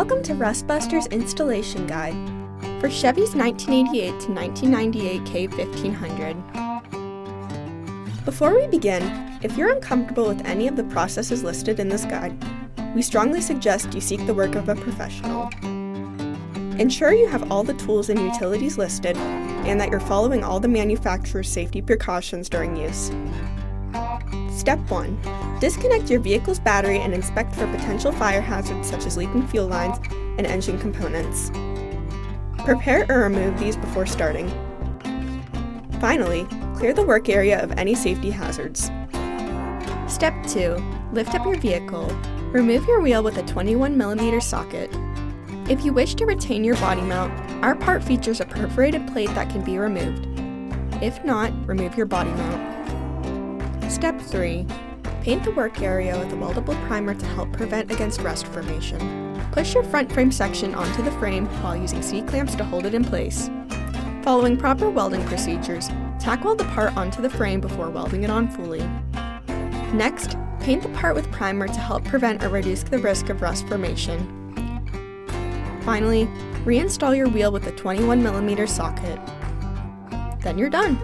Welcome to Rustbuster's installation guide for Chevy's 1988 to 1998 K1500. Before we begin, if you're uncomfortable with any of the processes listed in this guide, we strongly suggest you seek the work of a professional. Ensure you have all the tools and utilities listed and that you're following all the manufacturer's safety precautions during use. Step 1. Disconnect your vehicle's battery and inspect for potential fire hazards such as leaking fuel lines and engine components. Prepare or remove these before starting. Finally, clear the work area of any safety hazards. Step 2. Lift up your vehicle. Remove your wheel with a 21mm socket. If you wish to retain your body mount, our part features a perforated plate that can be removed. If not, remove your body mount. Step 3. Paint the work area with a weldable primer to help prevent against rust formation. Push your front frame section onto the frame while using C-clamps to hold it in place. Following proper welding procedures, tack weld the part onto the frame before welding it on fully. Next, paint the part with primer to help prevent or reduce the risk of rust formation. Finally, reinstall your wheel with a 21mm socket. Then you're done!